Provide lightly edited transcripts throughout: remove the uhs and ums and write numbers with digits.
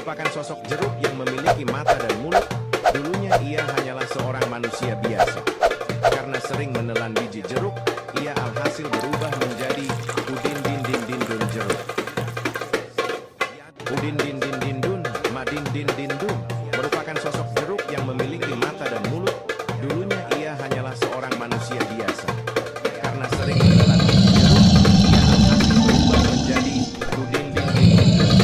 merupakan sosok jeruk yang memiliki mata dan mulut. Dulunya ia hanyalah seorang manusia biasa. Karena sering menelan biji jeruk, ia alhasil berubah menjadi Udin Din Din Din Dun jeruk. Udin Din Din Din Dun, Madin Din Din Dun, merupakan sosok jeruk yang memiliki mata dan mulut. Dulunya ia hanyalah seorang manusia biasa. Karena sering menelan biji jeruk, ia alhasil berubah menjadi Udin Din Din Din Dun jeruk.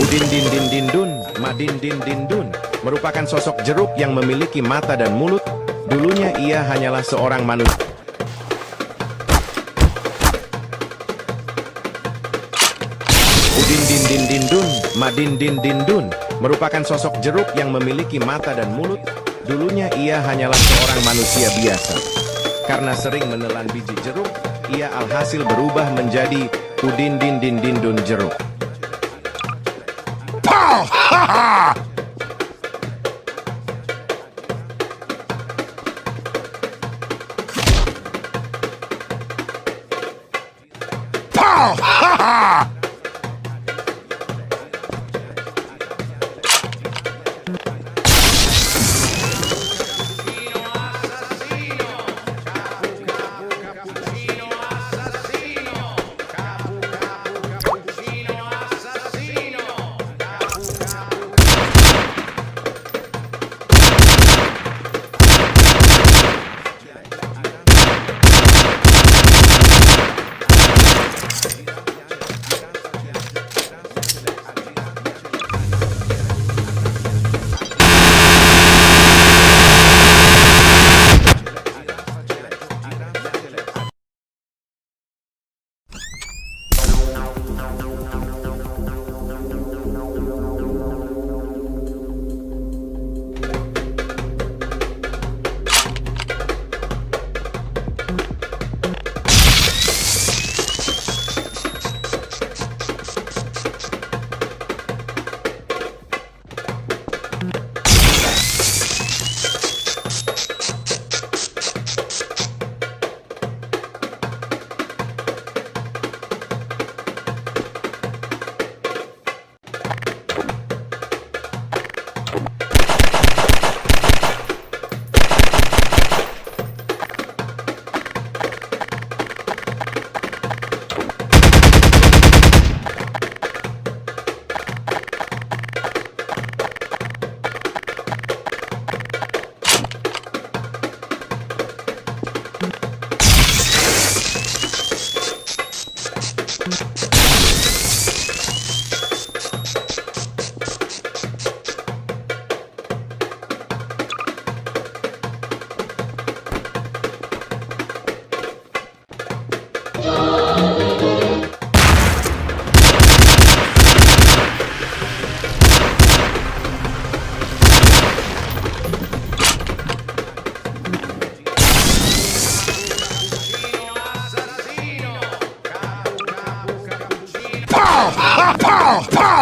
Udin Din Din Din Dun, Madin Din Din Dun, merupakan sosok jeruk yang memiliki mata dan mulut. Dulunya ia hanyalah seorang manusia. Udin Din Din Din Dun, Madin Din Din Dun, merupakan sosok jeruk yang memiliki mata dan mulut. Dulunya ia hanyalah seorang manusia biasa. Karena sering menelan biji jeruk, ia alhasil berubah menjadi Udin Din Din Din Dun jeruk.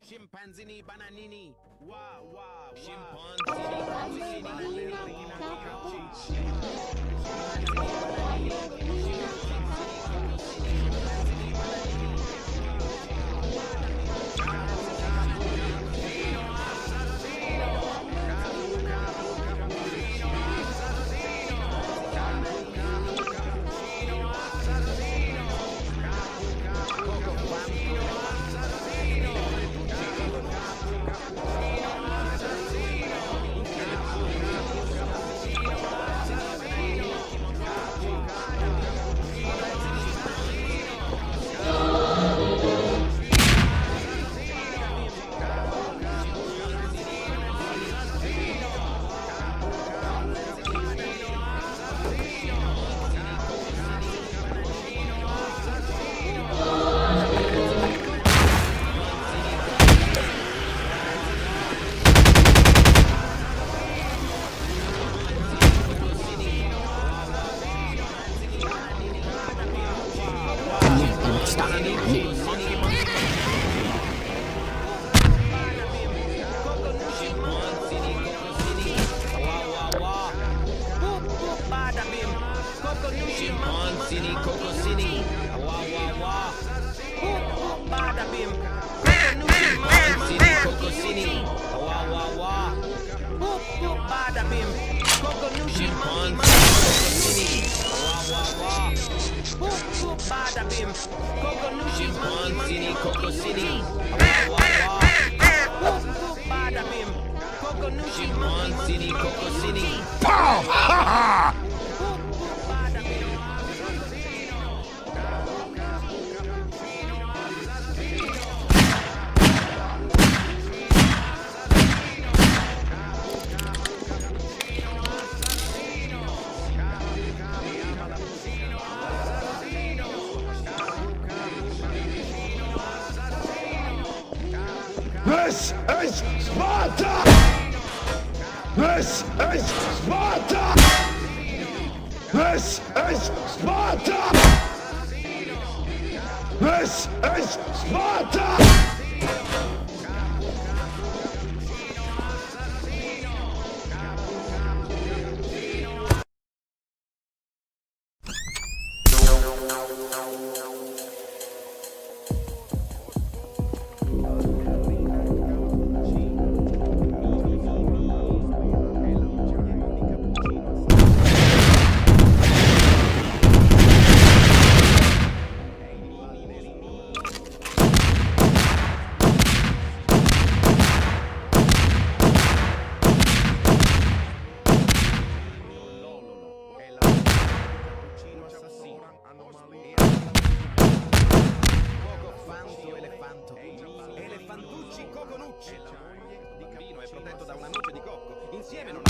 Scimpanzini bananini. Wow, wow, scimpanzini bananini. Scimpanzini, cocosini, wah wah wah. Bada bim. Scimpanzini, cocosini, wah wah wah. Bada bim. Scimpanzini, wah wah wah. Bada bim. Scimpanzini, cocosini, wah wah wah. Bada bim. Scimpanzini, cocosini. Pow! Ha ha! This is Sparta! This is Sparta! This is Sparta! This is Sparta! Elefantucci Coconucci. La moglie di Bambino è protetto da una noce di cocco. Insieme non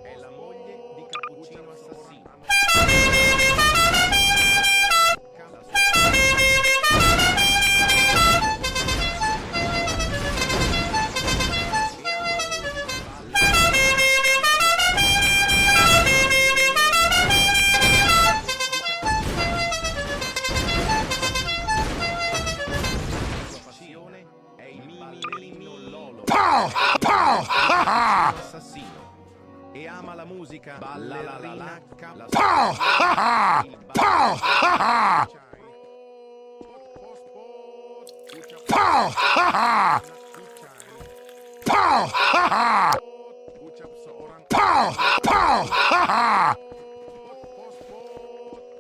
è la moglie di Cappuccino Assassino. Pow! Pow! Ha ha! Assassino. E ama la musica ballerina. Pow! Ha ha! Pow! Ha ha! Pow! Ha ha! Pow! Ha ha! Ucap seorang Pow! Pow! Ha ha!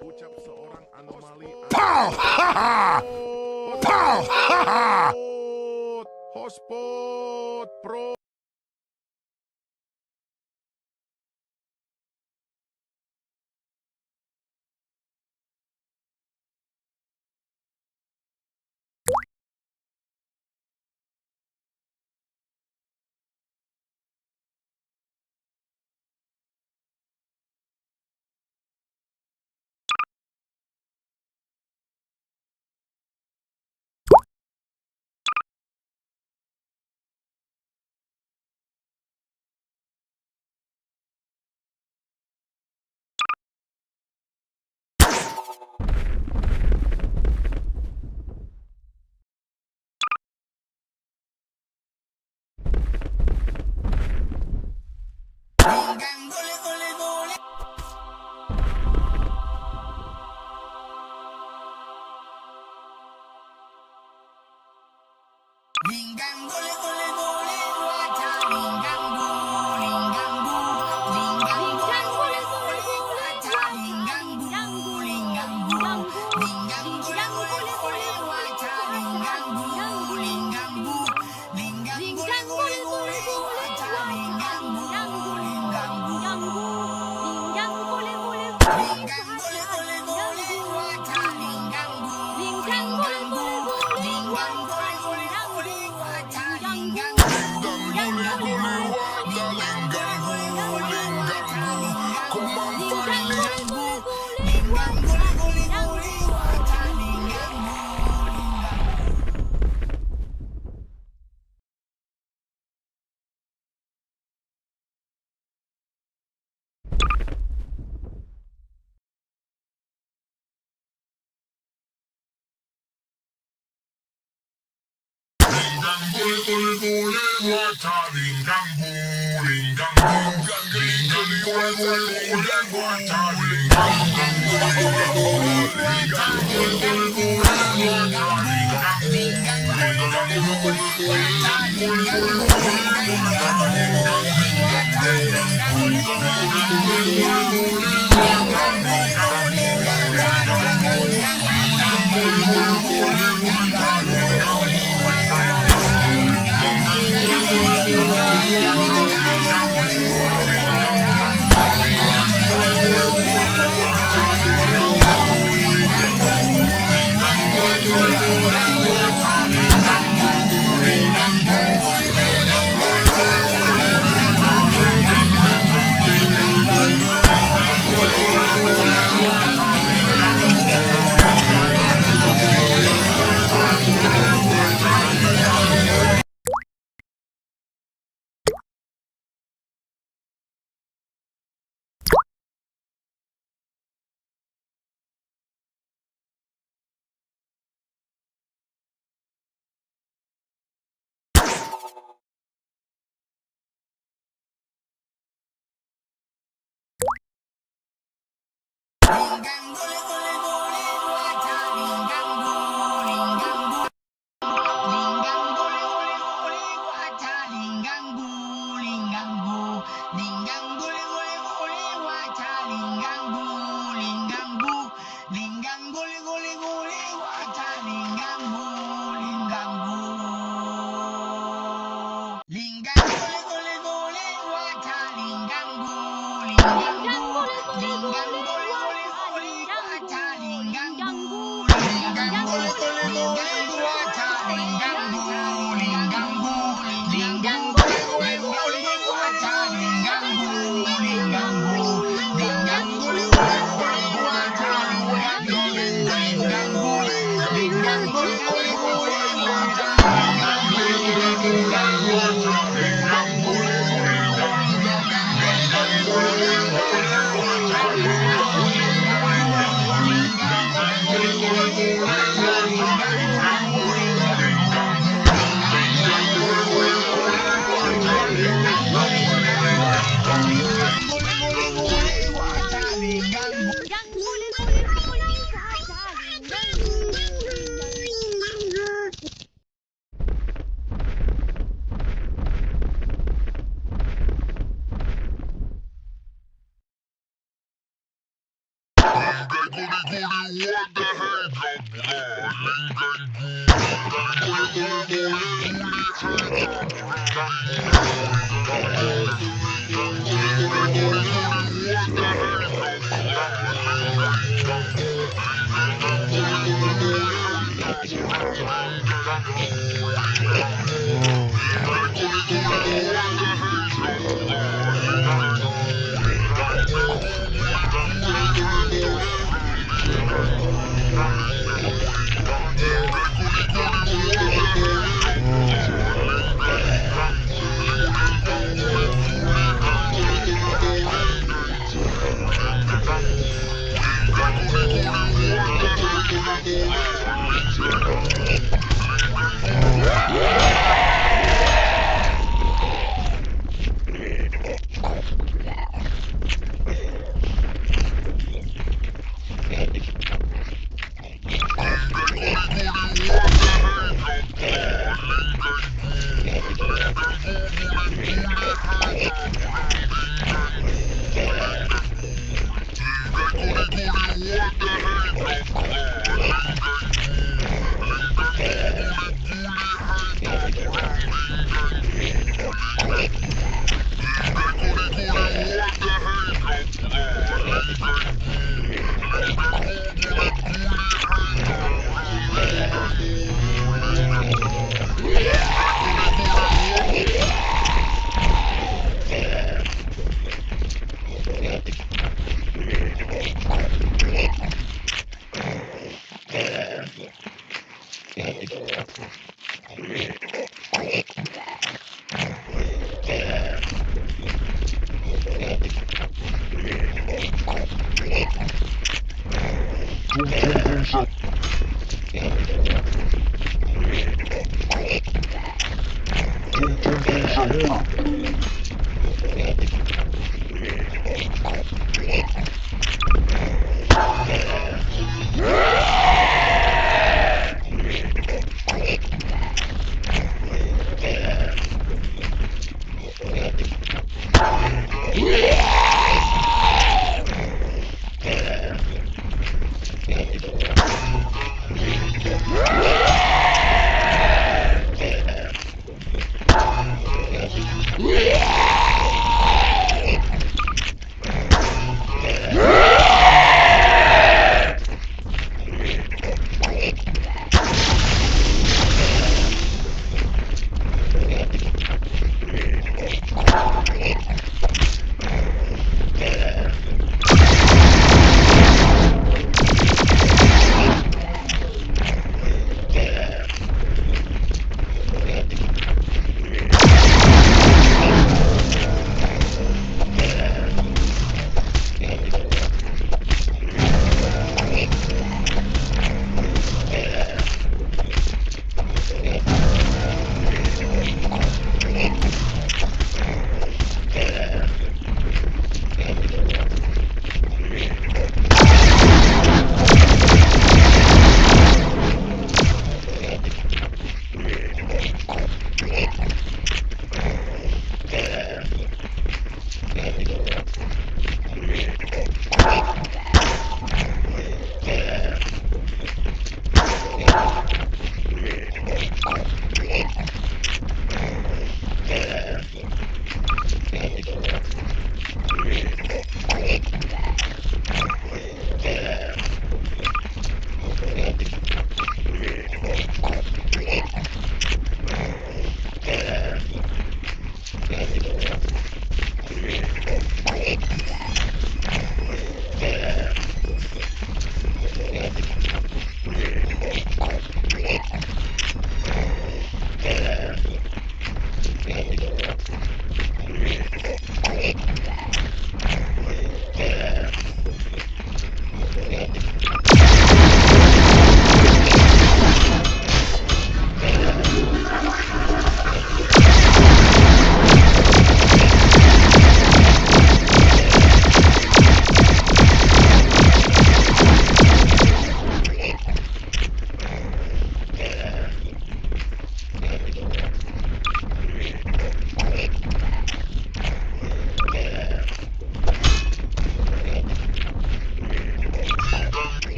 ucap seorang anomali Pow! Ha ha! Pow! Ha ha! Hotspot Pro.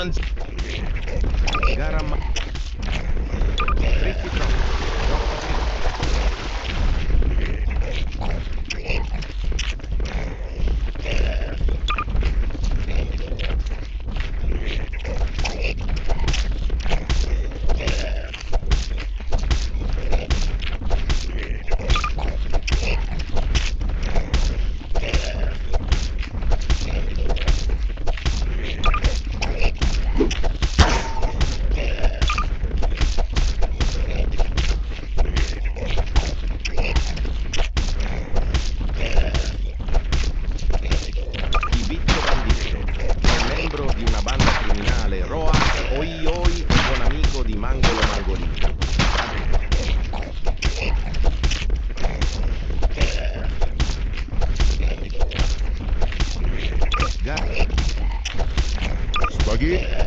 Buns. Garam. Tripitol. Chibicco Bandito, è membro di una banda criminale Roa, Oi Oi e buon amico di Mangolo Mangolino. Gar- Spaghetti.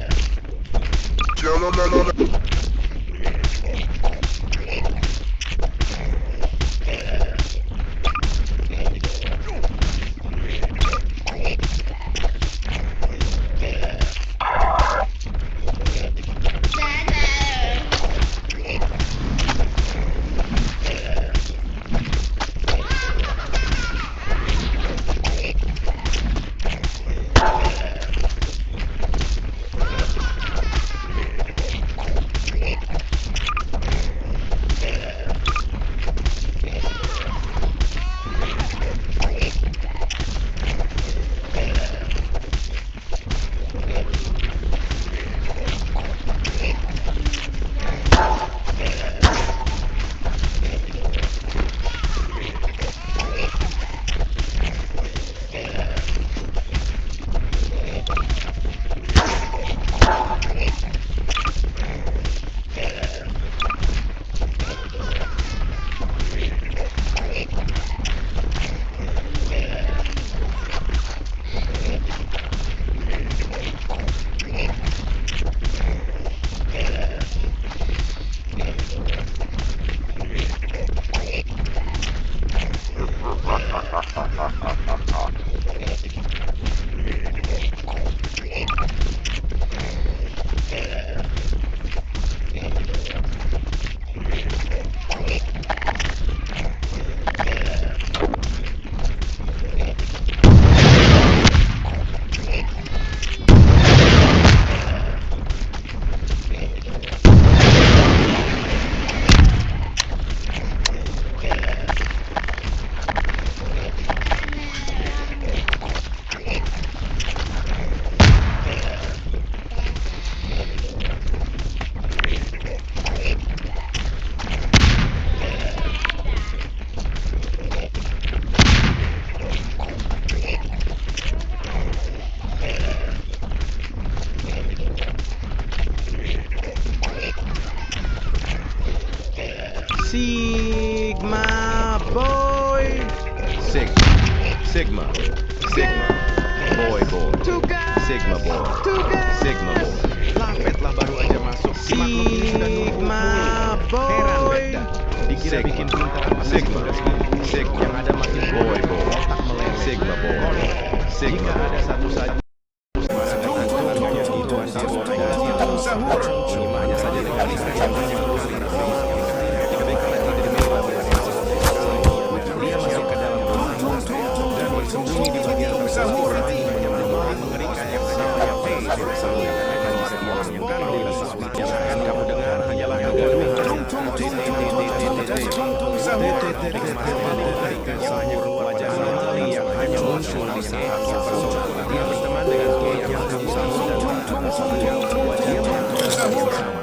Sigma boy. Sigma. Boy. Sigma boy. Sigma boy. Lapetlah baru aja masuk. Si makhluk ini sudah Sigma boy. Heran dah. Dikira bikin pintar apa Sigma. Yang ada makin boy. Otak meleleh. Sigma boy. Jika ada satu saja hanya saja dengan istri yang dia masuk ke dalam rumah dan bersembunyi di bagian tersebut mengerikan yang saya selalu yang akan kamu dengar hanyalah kegaduhan wajah Somali yang hanya muncul di saat dia berteman dengan Kiai yang kamu sama dan wajahnya Sahur.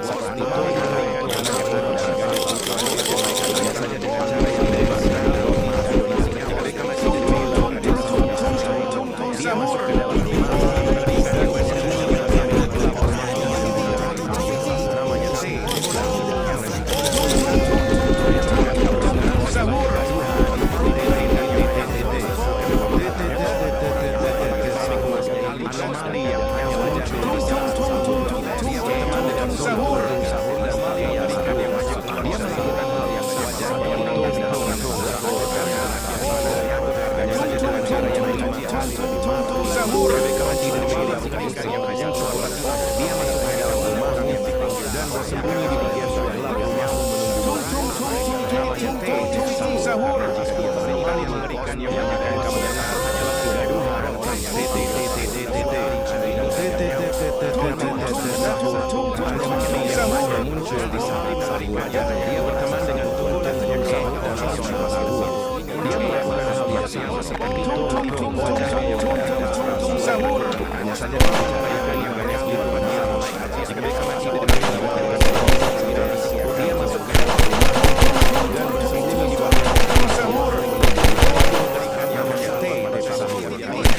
ikan yang hanya keluar. Dia masuk ke dalam rumahmu dan bersembunyi di bagian gelap rumahmu menunggu. Namanya T sahur. Kali yang mengerikan yang menyebabkan kamu dengar hanyalah kegaduhan orang yang muncul di samping wajah. Dia berteman dengan tunggang yang sahur dan sahur. Dia melakukan hal yang sama seperti tung sahur. Hanya saja dengan cara yang banyak dilakukan dia mulai jika mereka masih dia masuk ke dalam rumah dan bersembunyi di bawah sahur. Namanya T sahur. Yang akan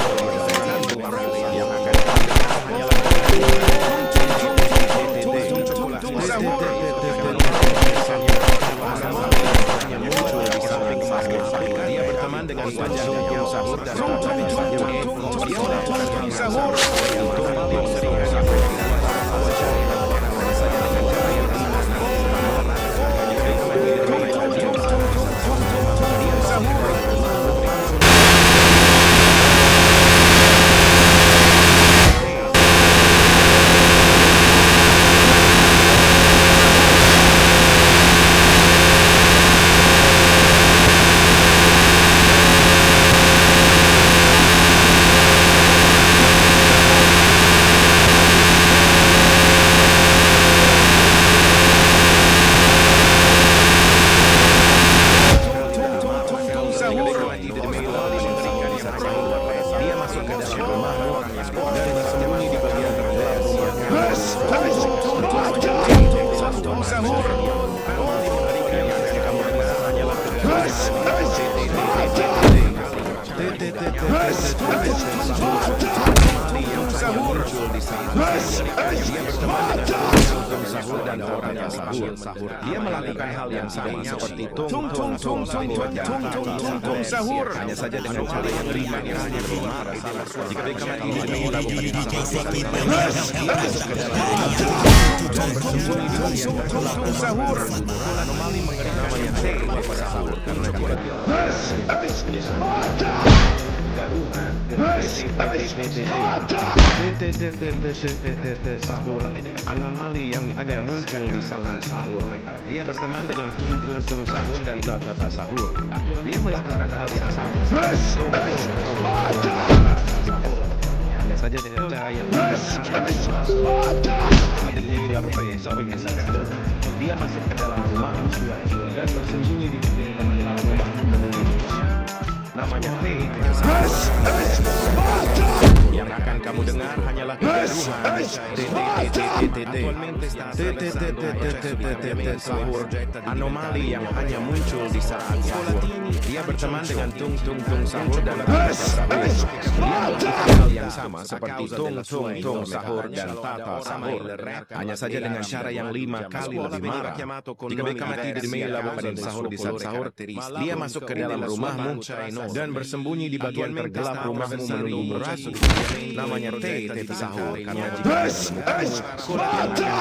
dia berteman dengan wajah yang sahur dan dia melakukan sahur. Dia masuk ke dalam rumah dan bersembunyi di bagian tergelap rumah. Sahur. Sahur. Dia berteman dengan sahur dan orang yang sahur. Dia melakukan hal yang sama seperti tung sahur. Hanya saja dengan cara yang ringan yang hanya bermarah. Jika mereka mati di dalam sahur. Anomali mengerikan namanya sahur karena anomali yang ada muncul di salah sahur. Dia berteman dengan sahur dan tata sahur. Dia melakukan hal yang sama. Hanya saja dengan cara yang dia masuk ke dalam rumah dan bersembunyi di dalam rumah. Namanya T. Yang akan kamu dengar hanyalah kegaduhan. Sahur. Anomali yang hanya muncul di saat sahur. Dia berteman dengan tung sahur dan sahur. Dia melakukan hal yang sama seperti tung sahur dan tata sahur. Hanya saja dengan cara yang 5 kali lebih marah. Jika mereka mati di meja pada sahur di saat sahur, dia masuk ke dalam rumahmu dan bersembunyi di bagian tergelap rumahmu menunggu berasuk. Namanya T sahur karena jika yang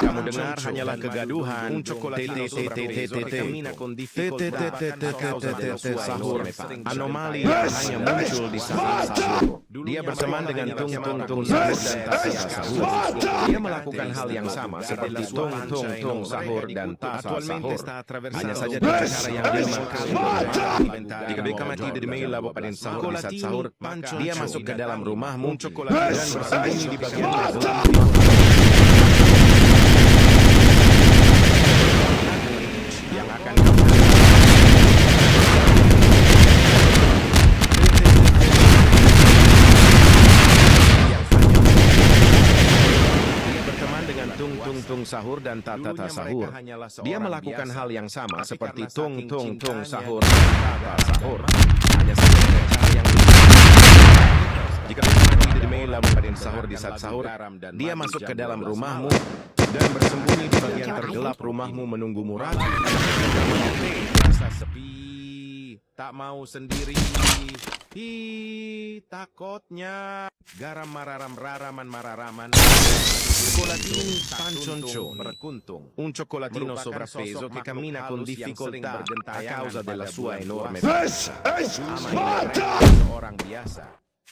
kamu dengar hanyalah kegaduhan. Sahur. Anomali yang hanya muncul di saat sahur. Dia berteman dengan tung sahur dan tata sahur. Dia melakukan hal yang sama seperti tung sahur dan tata sahur. Hanya saja dengan cara yang 5 kali lebih. Jika mereka mati di meja pada sahur di saat sahur, dia masuk ke dalam rumahmu dan bersembunyi di bagian tergelap. Yang akan dia berteman dengan tung sahur dan tata sahur. Dia melakukan hal yang sama seperti tung sahur dan tata sahur. Hanya saja dengan cara yang jika mati di meja pada sahur di saat sahur, dia masuk ke dalam rumahmu dan bersembunyi di bagian tergelap rumahmu menunggumu ragu. Rasa sepi, tak mau sendiri. Takutnya garam mararaman. Cioccolatini pancioncio berkuntung. Un cioccolatino sovrappeso che cammina con difficoltà a causa della sua enorme seorang biasa.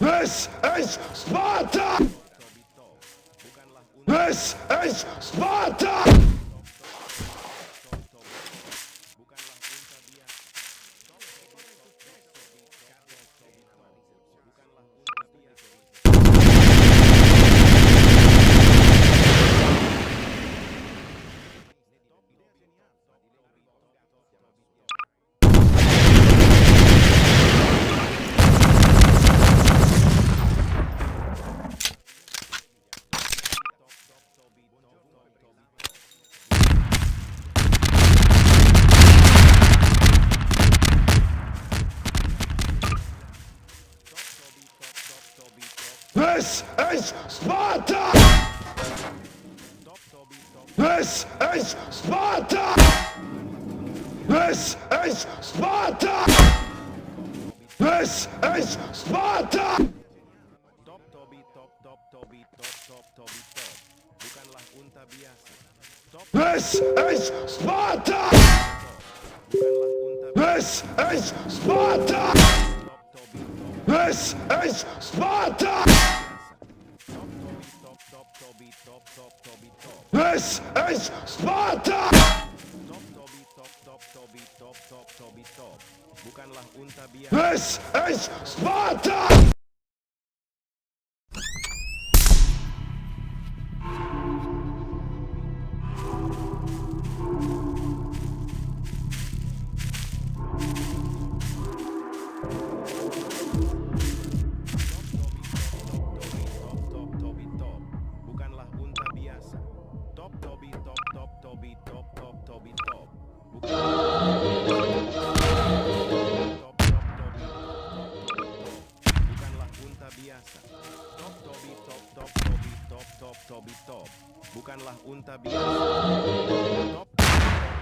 This is Sparta! This is Sparta! This is Sparta! This is Sparta! This is Sparta! This is Sparta! Top Tobi top top Tobi top top Tobi top. Bukanlah unta biasa. Top This is Sparta! bukanlah unta This is Sparta! top Tobi top This is Sparta! top top Tobi top top Tobi top. This is Sparta! Top Tobi top top Tobi top top Tobi top. Bukanlah unta biasa. This is Sparta! Top Tobi top. Bukanlah unta biasa. Top Tobi top top Tobi top top Tobi top. Bukanlah unta biasa. Top Tobi top top Tobi top top Tobi top. Bukanlah unta biasa.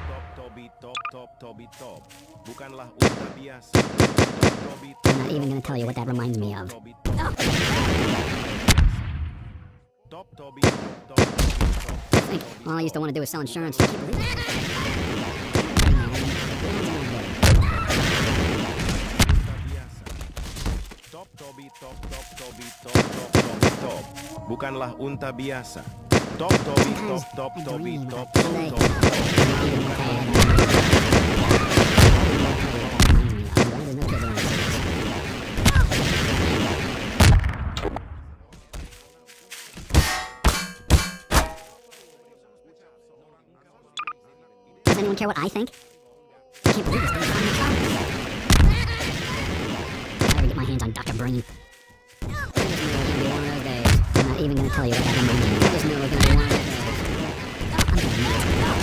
Top Tobi top top Tobi top. Bukanlah unta biasa. Top Tobi I'm not even gonna tell you what that reminds me of. Tobi top. Top Tobi top Tobi top. I think all I used to want to do was sell insurance. Top Tobi top top Tobi top top Tobi top. Bukanlah unta biasa. Top Tobi top top Tobi top top Tobi top. Does anyone care what I think? I can't believe this thing is on the charts. I gotta get my hands on Dr. Brain. I just knew it was gonna be one of those days. I'm not even gonna tell you what that reminds me of. I just knew it was gonna be one of those days. I'm gonna melt.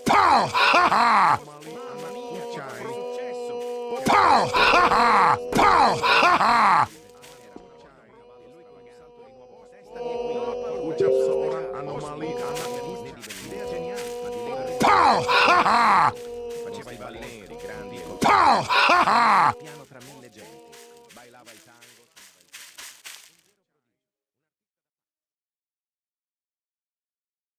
Pow! Ha ha! Pow! Ha ha! Pow! Ha ha! Ucap seorang anomali anak Pow! Ha ha! Faceva i balleri grandi e Pow! Ha ha! piano tra mille genti. Bailava il tango.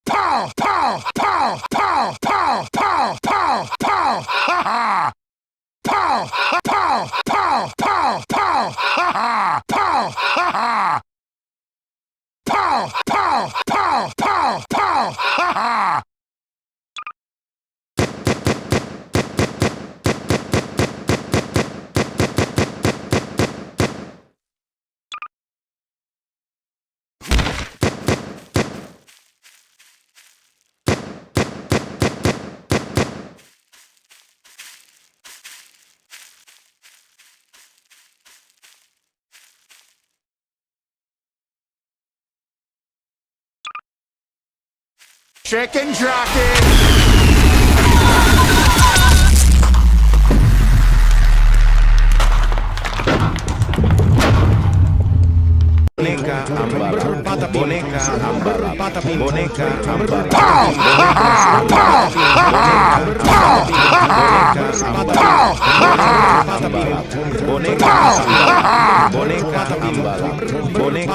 Pow! Pow! Pow! Pow! Pow! Pow! Pow! Pow! Ha ha! Pow! Pow! Pow! Pow! Pow! Ha ha! Pow! Ha ha! Pow! Pow! Pow! Pow! Pow! Ha ha! Chicken jockey! Boneka ambal, boneka ambal, boneka ambal. Pow! Ha ha! Pow! Ha ha! Pow! Ha ha! Pow! Ha ha! Boneka ambal, boneka ambal, boneka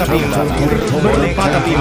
berpatapim, berpatapim,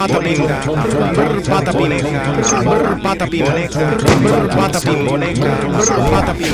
berpatapim, berpatapim, berpatapim, berpatapim, berpatapim, berpatapim,